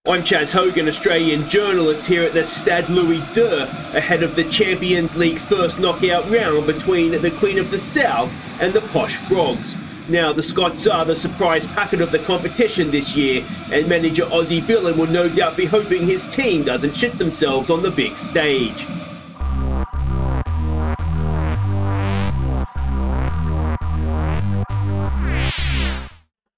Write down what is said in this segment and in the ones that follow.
I'm Chaz Hogan, Australian journalist here at the Stade Louis II, ahead of the Champions League first knockout round between the Queen of the South and the Posh Frogs. Now, the Scots are the surprise packet of the competition this year, and manager Aussie Villain will no doubt be hoping his team doesn't shit themselves on the big stage.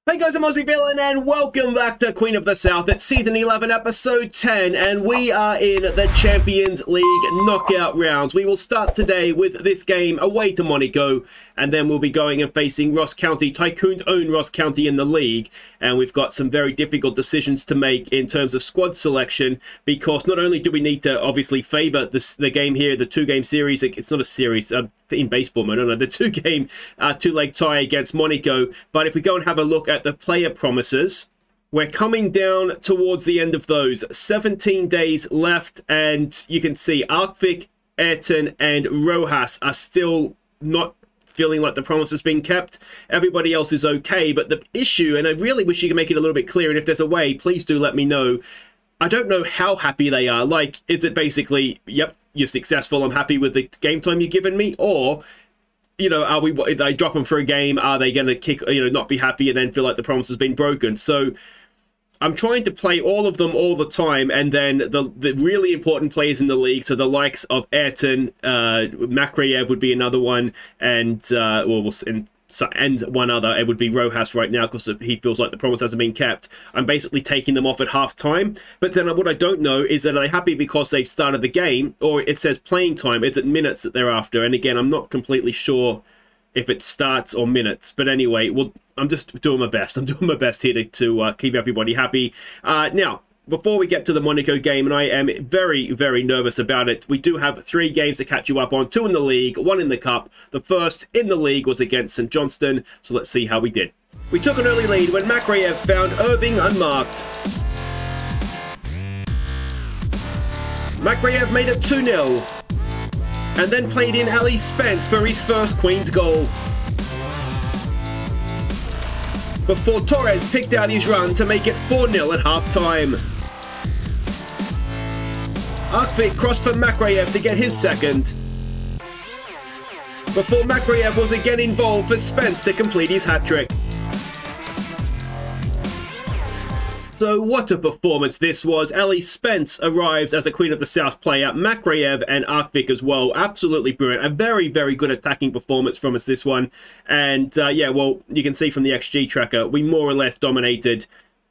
Hey guys, I'm Aussie Villain and welcome back to Queen of the South. It's Season 11, Episode 10, and we are in the Champions League knockout rounds. We will start today with this game away to Monaco, and then we'll be going and facing Ross County, Tycoon-owned Ross County in the league. And we've got some very difficult decisions to make in terms of squad selection, because not only do we need to obviously favour the game here, the two-game series, it's not a series, in baseball mode, I don't know, the two-leg tie against Monaco, but if we go and have a look at the player promises, we're coming down towards the end of those. 17 days left, and you can see Arkvik, Ep10 and Rojas are still not feeling like the promise has been kept. Everybody else is okay, but the issue, and I really wish you could make it a little bit clearer, and if there's a way, please do let me know. I don't know how happy they are. Like, is it basically, yep, you're successful, I'm happy with the game time you've given me, or, you know, if I drop them for a game, are they going to not be happy and then feel like the promise has been broken? So I'm trying to play all of them all the time, and then the really important players in the league, so the likes of Ep10, Makreyev would be another one, and one other, it would be Rojas right now, because he feels like the promise hasn't been kept. I'm basically taking them off at half time, but then what I don't know is that are they happy because they've started the game, or it says playing time, is it minutes that they're after? And again, I'm not completely sure if it starts or minutes, but anyway, well, I'm just doing my best. I'm doing my best here to keep everybody happy. Now, before we get to the Monaco game, and I am very, very nervous about it, we do have 3 games to catch you up on, 2 in the league, 1 in the cup. The first in the league was against St Johnstone, so let's see how we did. We took an early lead when Makreyev found Irving unmarked. Makreyev made it 2-0, and then played in Ali Spence for his first Queen's goal, before Torres picked out his run to make it 4-0 at half-time. Arkvik crossed for Makreyev to get his second, before Makreyev was again involved for Spence to complete his hat-trick. So what a performance this was. Ali Spence arrives as a Queen of the South player, Makreyev and Arkvik as well. Absolutely brilliant. A very, very good attacking performance from us, this one. And yeah, well, you can see from the XG tracker, we more or less dominated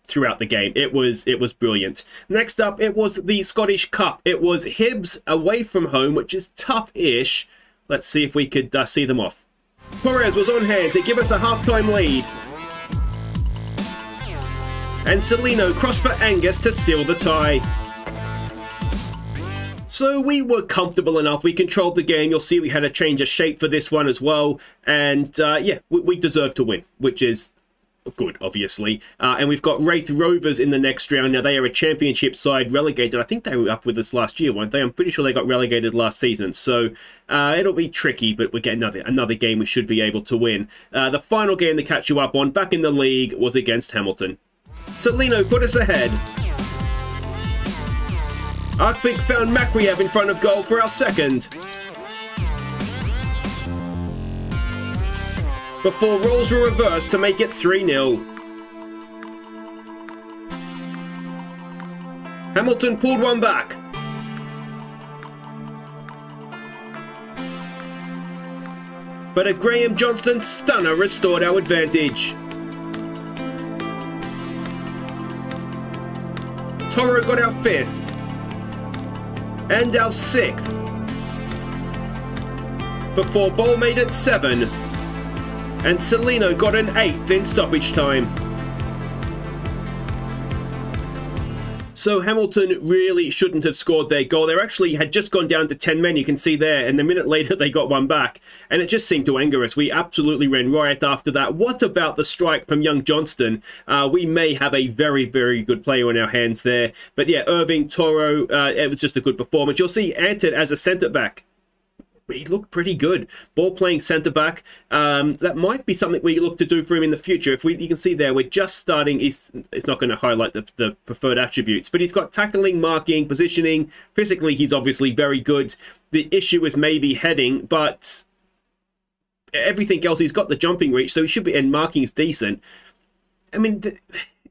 throughout the game. It was brilliant. Next up, it was the Scottish Cup. It was Hibs away from home, which is tough-ish. Let's see if we could see them off. Torres was on hand to give us a half-time lead, and Celino crossed for Angus to seal the tie. So we were comfortable enough. We controlled the game. You'll see we had a change of shape for this one as well. And yeah, we deserved to win, which is good, obviously. And we've got Wraith Rovers in the next round. Now, they are a championship side, relegated. I think they were up with us last year, weren't they? I'm pretty sure they got relegated last season. So it'll be tricky, but we'll get another game we should be able to win. The final game to catch you up on back in the league was against Hamilton. Celino put us ahead. Arkvik found Makreyev in front of goal for our second, before roles were reversed to make it 3-0. Hamilton pulled one back, but a Graham Johnston stunner restored our advantage. Toro got our 5th, and our 6th, before Ball made it 7, and Celino got an 8th in stoppage time. So Hamilton really shouldn't have scored their goal. They actually had just gone down to 10 men, you can see there, and a minute later they got one back. And it just seemed to anger us. We absolutely ran riot after that. What about the strike from young Johnston? We may have a very, very good player on our hands there. But yeah, Irving, Toro, it was just a good performance. You'll see Ep10 as a centre-back. he looked pretty good. Ball playing centre back. That might be something we look to do for him in the future. You can see there, we're just starting. It's not going to highlight the preferred attributes, but he's got tackling, marking, positioning. Physically, he's obviously very good. The issue is maybe heading, but everything else, he's got the jumping reach, so he should be. And marking is decent. I mean,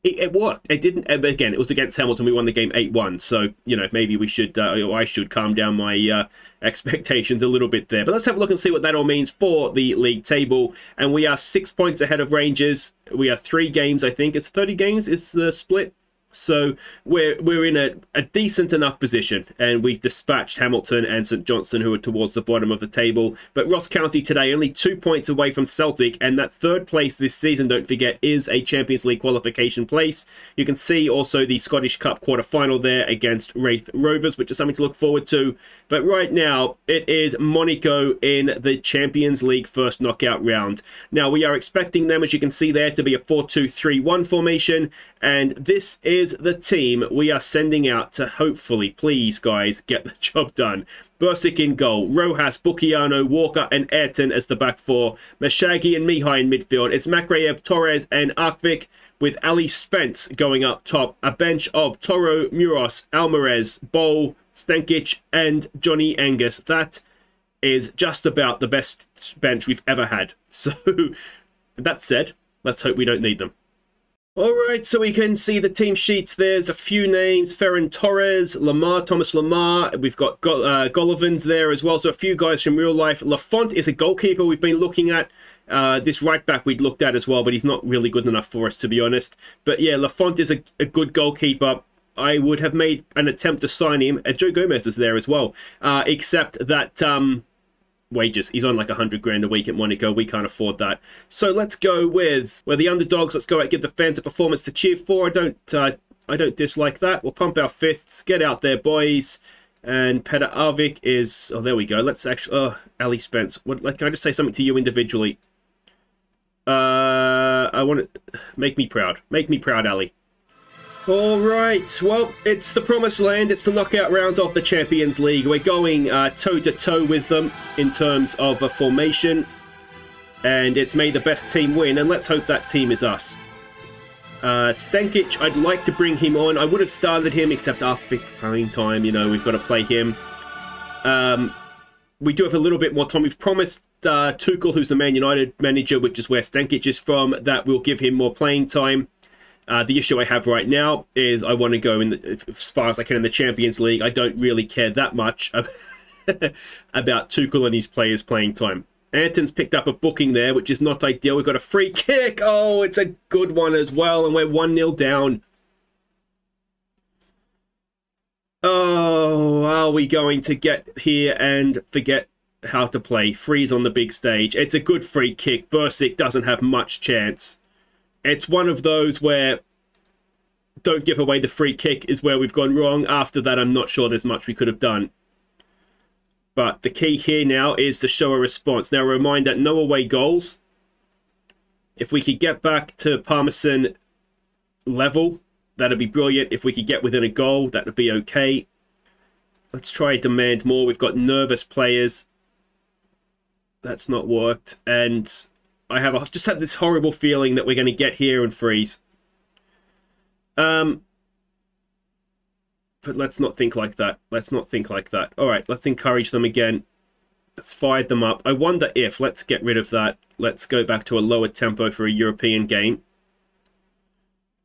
it worked. It didn't. Again, it was against Hamilton. We won the game 8-1. So, you know, maybe we should, or I should calm down my expectations a little bit there. But let's have a look and see what that all means for the league table. And we are 6 points ahead of Rangers. We are 3 games, I think. It's 30 games is the split. So we're in a decent enough position, and we've dispatched Hamilton and St Johnstone, who are towards the bottom of the table. But Ross County today only 2 points away from Celtic, and that third place this season, don't forget, is a Champions League qualification place. You can see also the Scottish Cup quarter-final there against Wraith Rovers, which is something to look forward to. But right now, it is Monaco in the Champions League first knockout round. Now, we are expecting them, as you can see there, to be a 4-2-3-1 formation, and this is the team we are sending out to hopefully, please guys, get the job done. Bursic in goal, Rojas, Bukiano, Walker and Ep10 as the back four, Mashagi and Mihai in midfield. It's Makreyev, Torres and Arkvik, with Ali Spence going up top. A bench of Toro, Muros, Alvarez, Bol, Stankic and Johnny Angus. That is just about the best bench we've ever had. So, that said, let's hope we don't need them. Alright, so we can see the team sheets. There's a few names. Ferran Torres, Thomas Lamar. We've got Golovins there as well. So a few guys from real life. Lafont is a goalkeeper we've been looking at. This right back we'd looked at as well, but he's not really good enough for us, to be honest. But yeah, Lafont is a good goalkeeper. I would have made an attempt to sign him. Joe Gomez is there as well. Except that... wages. He's on like 100 grand a week at Monaco. We can't afford that. So let's go with, we're the underdogs. Let's go out and give the fans a performance to cheer for. I don't dislike that. We'll pump our fists. Get out there, boys. And Peter Arvik is, oh, there we go. Let's actually, Ali Spence. Can I just say something to you individually? I want to, make me proud. Make me proud, Ali. Alright, well, it's the promised land. It's the knockout rounds of the Champions League. We're going toe-to-toe with them in terms of a formation. And it's made the best team win, and let's hope that team is us. Stankic, I'd like to bring him on. I would have started him, except after playing time, you know, we've got to play him. We do have a little bit more time. We've promised Tuchel, who's the Man United manager, which is where Stankic is from, that we'll give him more playing time. The issue I have right now is I want to go as far as I can in the Champions League. I don't really care that much about Tuchel and his players playing time. Anton's picked up a booking there, which is not ideal. We've got a free kick. Oh, it's a good one as well, and we're 1-0 down. Oh, are we going to get here and forget how to play? Freeze on the big stage. It's a good free kick. Bursic doesn't have much chance. It's one of those where don't give away the free kick is where we've gone wrong. After that, I'm not sure there's much we could have done. But the key here now is to show a response. Now, a reminder, no away goals. If we could get back to Parmesan level, that'd be brilliant. If we could get within a goal, that would be okay. Let's try demand more. We've got nervous players. That's not worked. And I just have this horrible feeling that we're going to get here and freeze. But let's not think like that. Let's not think like that. All right, let's encourage them again. Let's fire them up. I wonder if, let's get rid of that. Let's go back to a lower tempo for a European game.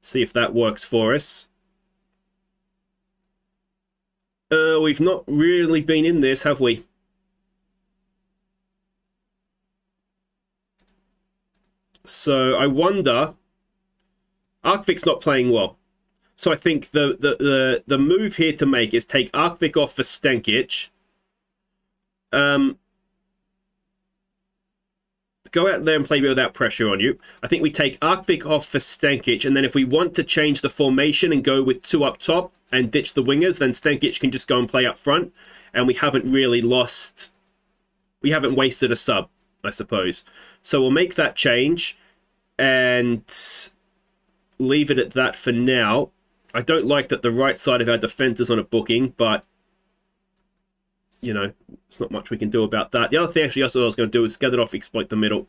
See if that works for us. We've not really been in this, have we? So I wonder. Arkvik's not playing well. So I think the move here to make is take Arkvik off for Stankic. Go out there and play without pressure on you. I think we take Arkvik off for Stankic, and then if we want to change the formation and go with 2 up top and ditch the wingers, then Stankic can just go and play up front. And we haven't really lost. We haven't wasted a sub, I suppose. So we'll make that change and leave it at that for now. I don't like that the right side of our defence is on a booking, but you know, there's not much we can do about that. The other thing actually I was going to do is get it off, exploit the middle.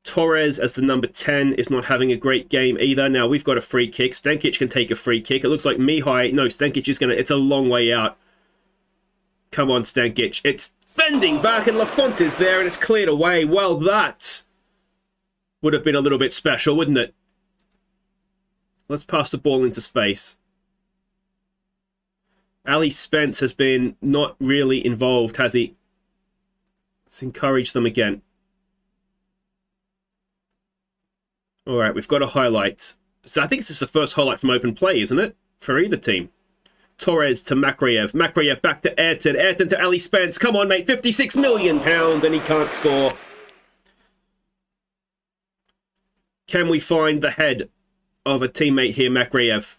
Torres as the number 10 is not having a great game either. Now we've got a free kick. Stankic can take a free kick. It looks like Mihai. No, Stankic is going to... It's a long way out. Come on, Stankic. It's bending back and Lafont is there and it's cleared away. Well, that would have been a little bit special, wouldn't it? Let's pass the ball into space. Ali Spence has been not really involved, has he? Let's encourage them again. All right, we've got a highlight. So I think this is the first highlight from open play, isn't it? For either team. Torres to Makraev. Makraev back to Ayrton. Ayrton to Ali Spence. Come on, mate. £56 million and he can't score. Can we find the head of a teammate here, Makraev?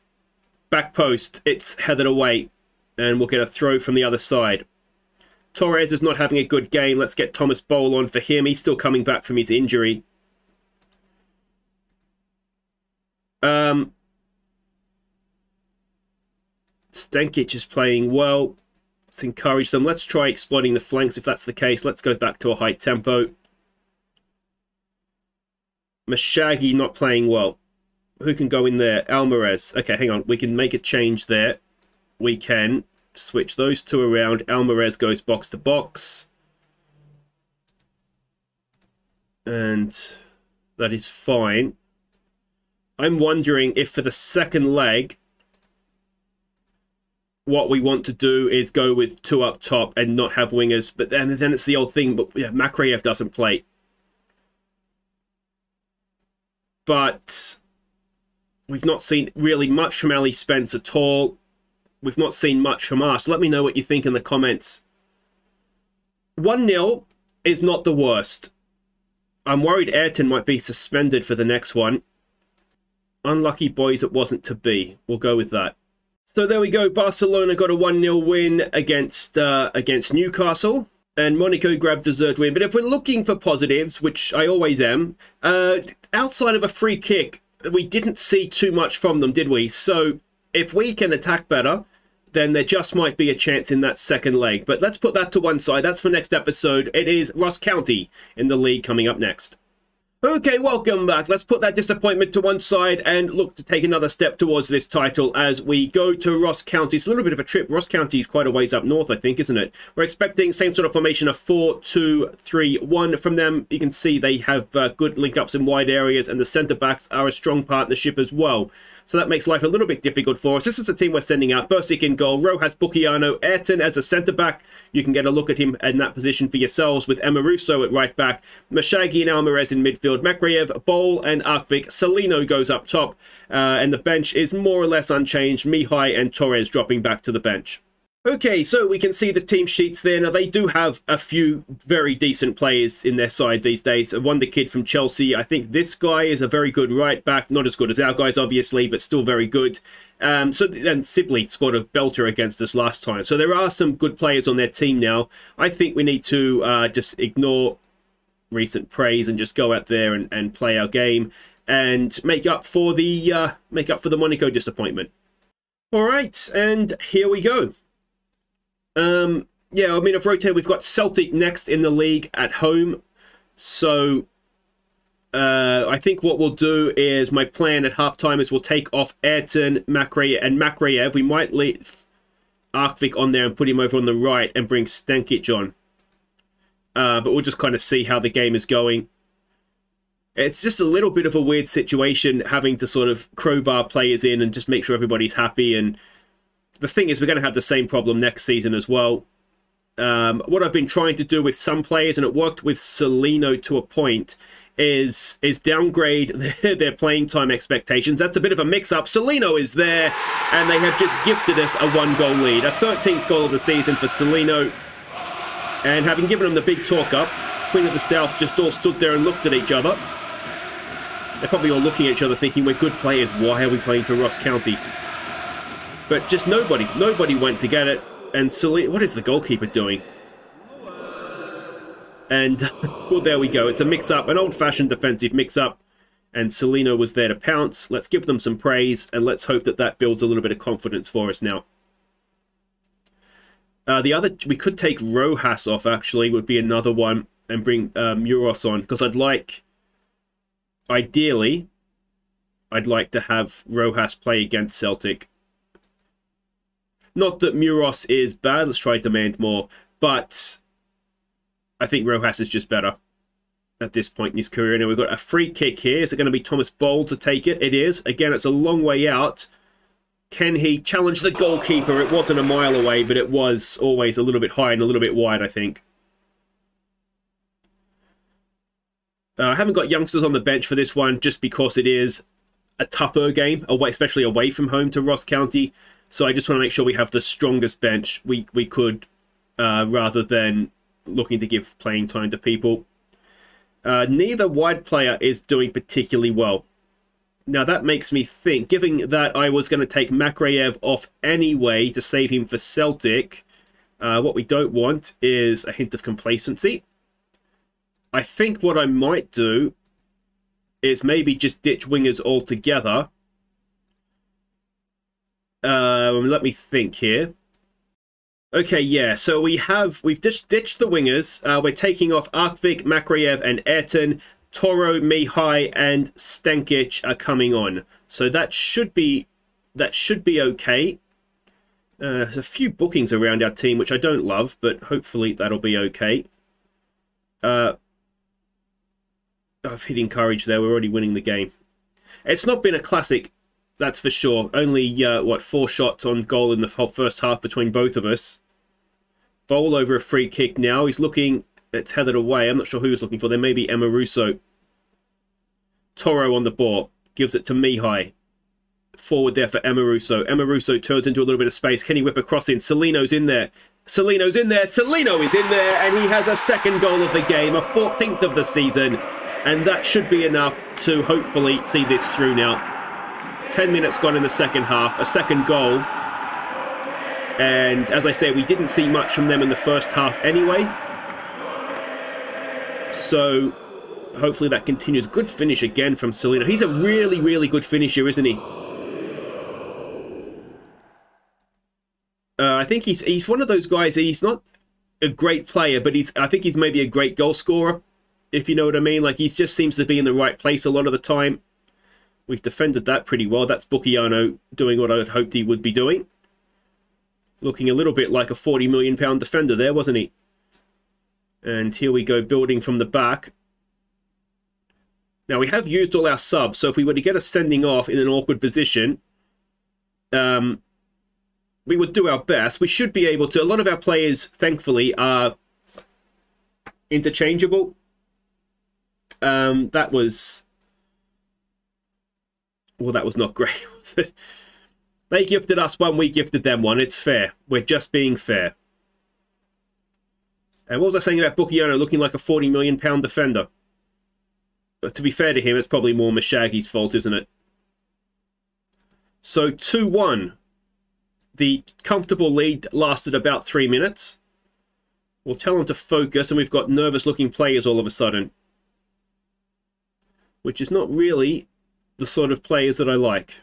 Back post. It's headed away. And we'll get a throw from the other side. Torres is not having a good game. Let's get Thomas Bowl on for him. He's still coming back from his injury. Stankic is playing well. Let's encourage them. Let's try exploiting the flanks if that's the case. Let's go back to a high tempo. Mashagi not playing well. Who can go in there? Alvarez. Okay, hang on. We can make a change there. We can switch those two around. Alvarez goes box to box. And that is fine. I'm wondering if for the second leg, what we want to do is go with two up top and not have wingers. But then it's the old thing. But yeah, Makraev doesn't play. But we've not seen really much from Ali Spence at all. We've not seen much from us. Let me know what you think in the comments. 1-0 is not the worst. I'm worried Ayrton might be suspended for the next one. Unlucky boys, it wasn't to be. We'll go with that. So there we go. Barcelona got a 1-0 win against Newcastle. And Monaco grabbed deserved win. But if we're looking for positives, which I always am, outside of a free kick, we didn't see too much from them, did we? So if we can attack better, then there just might be a chance in that second leg. But let's put that to one side. That's for next episode. It is Ross County in the league coming up next. Okay, welcome back. Let's put that disappointment to one side and look to take another step towards this title as we go to Ross County. It's a little bit of a trip. Ross County is quite a ways up north, I think, isn't it? We're expecting same sort of formation of 4-2-3-1 from them. You can see they have good link-ups in wide areas, and the centre-backs are a strong partnership as well. So that makes life a little bit difficult for us. This is a team we're sending out. Bursic in goal, Rojas, Bukiano, Ayrton as a centre-back. You can get a look at him in that position for yourselves with Emma Russo at right back, Mashagi and Alvarez in midfield, Makraev, Bowl and Arkvik. Salino goes up top, and the bench is more or less unchanged. Mihai and Torres dropping back to the bench. Okay, so we can see the team sheets there. Now, they do have a few very decent players in their side these days. One, the kid from Chelsea. I think this guy is a very good right back. Not as good as our guys, obviously, but still very good. And Sibley scored a belter against us last time. So there are some good players on their team now. I think we need to just ignore recent praise and just go out there and play our game and make up for the Monaco disappointment. All right, and here we go. Yeah, I mean, I've rotated. We've got Celtic next in the league at home. So, I think what we'll do is, my plan at halftime is we'll take off Ayrton, Makraev. We might leave Arkvik on there and put him over on the right and bring Stankic on. But we'll just kind of see how the game is going. It's just a little bit of a weird situation having to sort of crowbar players in and just make sure everybody's happy. And the thing is, we're going to have the same problem next season as well. What I've been trying to do with some players, and it worked with Salino to a point, is downgrade their playing time expectations. That's a bit of a mix-up. Salino is there, and they have just gifted us a 1-goal lead. A 13th goal of the season for Salino. And having given them the big talk-up, Queen of the South just all stood there and looked at each other. They're probably all looking at each other thinking, we're good players, why are we playing for Ross County? But just nobody went to get it. And Salino, what is the goalkeeper doing? And, well, there we go. It's a mix-up, an old-fashioned defensive mix-up. And Celino was there to pounce. Let's give them some praise, and let's hope that that builds a little bit of confidence for us now. The other, we could take Rojas off, actually, would be another one, and bring Muros on, because I'd like, ideally, I'd like to have Rojas play against Celtic. Not that Muros is bad, let's try demand more, but I think Rojas is just better at this point in his career. Now we've got a free kick here. Is it going to be Thomas Bold to take it? It is. Again, it's a long way out. Can he challenge the goalkeeper? It wasn't a mile away, but it was always a little bit high and a little bit wide, I think. I haven't got youngsters on the bench for this one just because it is a tougher game, especially away from home to Ross County. So I just want to make sure we have the strongest bench we could, rather than looking to give playing time to people. Neither wide player is doing particularly well. Now that makes me think, given that I was going to take Makreyev off anyway to save him for Celtic, what we don't want is a hint of complacency. I think what I might do is maybe just ditch wingers altogether. Let me think here. Okay, yeah, so we've just ditched the wingers. We're taking off Arkvik, Makreyev, and Ep10. Toro, Mihai, and Stankic are coming on. So that should be okay. There's a few bookings around our team, which I don't love, but hopefully that'll be okay. I've hit encourage there. We're already winning the game. It's not been a classic, that's for sure. Only, 4 shots on goal in the whole first half between both of us. Bowl over a free kick now. He's looking, it's headed away. I'm not sure who he's looking for. There may be Emma Russo. Toro on the ball. Gives it to Mihai. Forward there for Emma Russo. Emma Russo turns into a little bit of space. Can he whip across in? Celino's in there. Celino's in there. Celino is in there. And he has a second goal of the game. A 14th of the season. And that should be enough to hopefully see this through now. 10 minutes gone in the second half. A second goal. And as I say, we didn't see much from them in the first half anyway. So hopefully that continues. Good finish again from Celino. He's a really, really good finisher, isn't he? I think he's one of those guys. He's not a great player, but I think he's maybe a great goal scorer, if you know what I mean. Like, he just seems to be in the right place a lot of the time. We've defended that pretty well. That's Bucchiano doing what I had hoped he would be doing. Looking a little bit like a £40 million defender there, wasn't he? And here we go, building from the back. Now, we have used all our subs, so if we were to get a sending off in an awkward position, we would do our best. We should be able to. A lot of our players, thankfully, are interchangeable. That was... Well, that was not great, was it? They gifted us one, we gifted them one. It's fair. We're just being fair. And what was I saying about Bucchiano looking like a £40 million defender? But to be fair to him, it's probably more Mashaggy's fault, isn't it? So 2-1. The comfortable lead lasted about 3 minutes. We'll tell them to focus, and we've got nervous-looking players all of a sudden. Which is not really the sort of players that I like.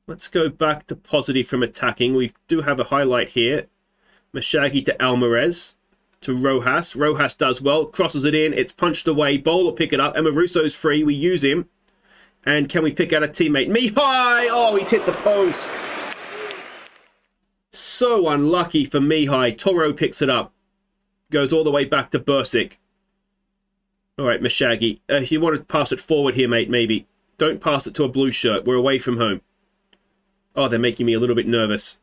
Let's go back to positive from attacking. We do have a highlight here. Mashaggy to Almarez. To Rojas. Rojas does well. Crosses it in. It's punched away. Bowl will pick it up. Emma Russo's free. We use him. And can we pick out a teammate? Mihai! Oh, he's hit the post. So unlucky for Mihai. Toro picks it up. Goes all the way back to Bursic. All right, Mashaggy. If you want to pass it forward here, mate, maybe. Don't pass it to a blue shirt. We're away from home. Oh, they're making me a little bit nervous.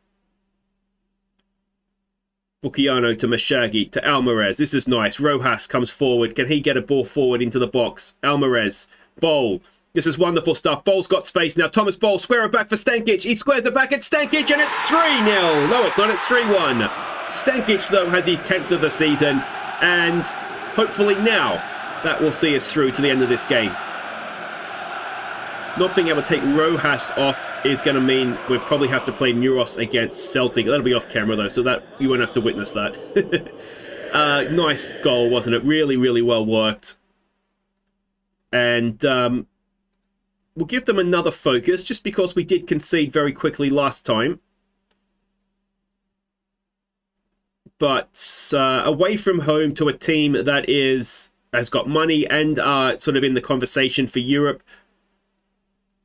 Bucchiano to Mashaggy to Almarez. This is nice. Rojas comes forward. Can he get a ball forward into the box? Almarez. Bowl. This is wonderful stuff. Bowl's got space now. Thomas Bowl, square it back for Stankic. He squares it back at Stankic, and it's 3-0. No, it's not. It's 3-1. Stankic, though, has his 10th of the season. And hopefully now that will see us through to the end of this game. Not being able to take Rojas off is going to mean we'll probably have to play Muros against Celtic. That'll be off camera, though, so that you won't have to witness that. Nice goal, wasn't it? Really, really well worked. And we'll give them another focus, just because we did concede very quickly last time. But away from home to a team that has got money and sort of in the conversation for Europe,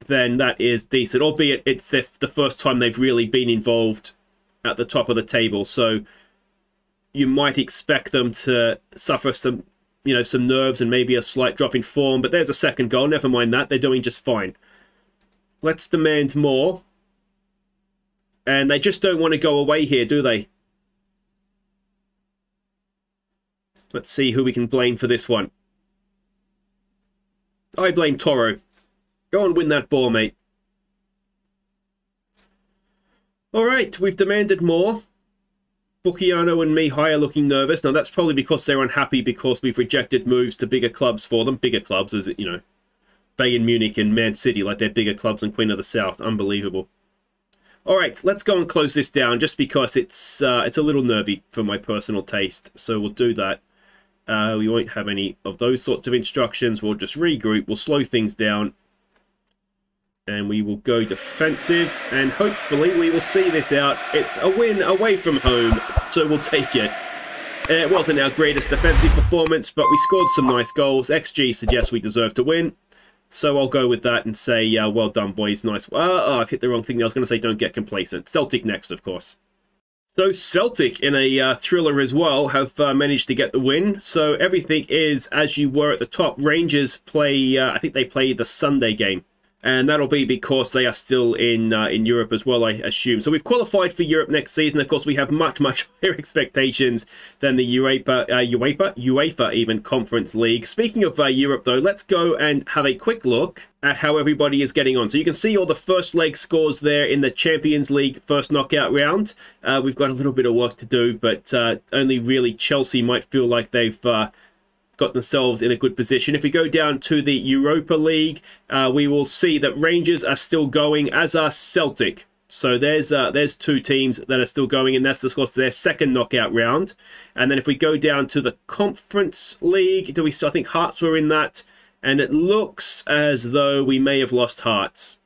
then that is decent. Albeit it's the first time they've really been involved at the top of the table. So you might expect them to suffer some, some nerves and maybe a slight drop in form. But there's a second goal. Never mind that. They're doing just fine. Let's demand more. And they just don't want to go away here, do they? Let's see who we can blame for this one. I blame Toro. Go and win that ball, mate. All right, we've demanded more. Bucchiano and Mihai are looking nervous. Now, that's probably because they're unhappy because we've rejected moves to bigger clubs for them. Bigger clubs, as Bayern Munich and Man City, like they're bigger clubs than Queen of the South. Unbelievable. All right, let's go and close this down just because it's a little nervy for my personal taste. So we'll do that. We won't have any of those sorts of instructions. We'll just regroup. We'll slow things down. And we will go defensive. And hopefully we will see this out. It's a win away from home, so we'll take it. It wasn't our greatest defensive performance, but we scored some nice goals. XG suggests we deserve to win. So I'll go with that and say, well done, boys. Nice. Oh, I've hit the wrong thing. I was going to say don't get complacent. Celtic next, of course. So Celtic, in a thriller as well, have managed to get the win. So everything is as you were at the top. Rangers play, I think they play the Sunday game. And that'll be because they are still in Europe as well, I assume. So we've qualified for Europe next season. Of course, we have much, much higher expectations than the UEFA even Conference League. Speaking of Europe, though, let's go and have a quick look at how everybody is getting on. So you can see all the first leg scores there in the Champions League first knockout round. We've got a little bit of work to do, but only really Chelsea might feel like they've got themselves in a good position. If we go down to the Europa League, we will see that Rangers are still going, as are Celtic. So there's two teams that are still going, and that's of course their second knockout round. And then if we go down to the Conference League, I think Hearts were in that, and it looks as though we may have lost Hearts.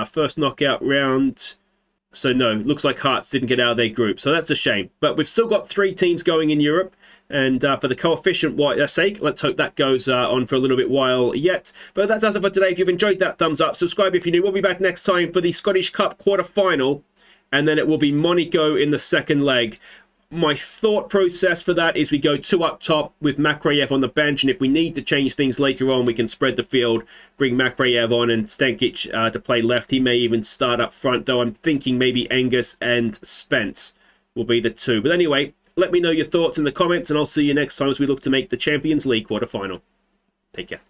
First knockout round. So no, looks like Hearts didn't get out of their group. So that's a shame. But we've still got 3 teams going in Europe. And for the coefficient sake, let's hope that goes on for a little bit while yet. But that's it for today. If you've enjoyed that, thumbs up. Subscribe if you're new. We'll be back next time for the Scottish Cup quarter-final. And then it will be Monaco in the second leg. My thought process for that is we go 2 up top with Makreyev on the bench. And if we need to change things later on, we can spread the field, bring Makreyev on and Stankic to play left. He may even start up front, though I'm thinking maybe Angus and Spence will be the 2. But anyway, let me know your thoughts in the comments, and I'll see you next time as we look to make the Champions League quarter-final. Take care.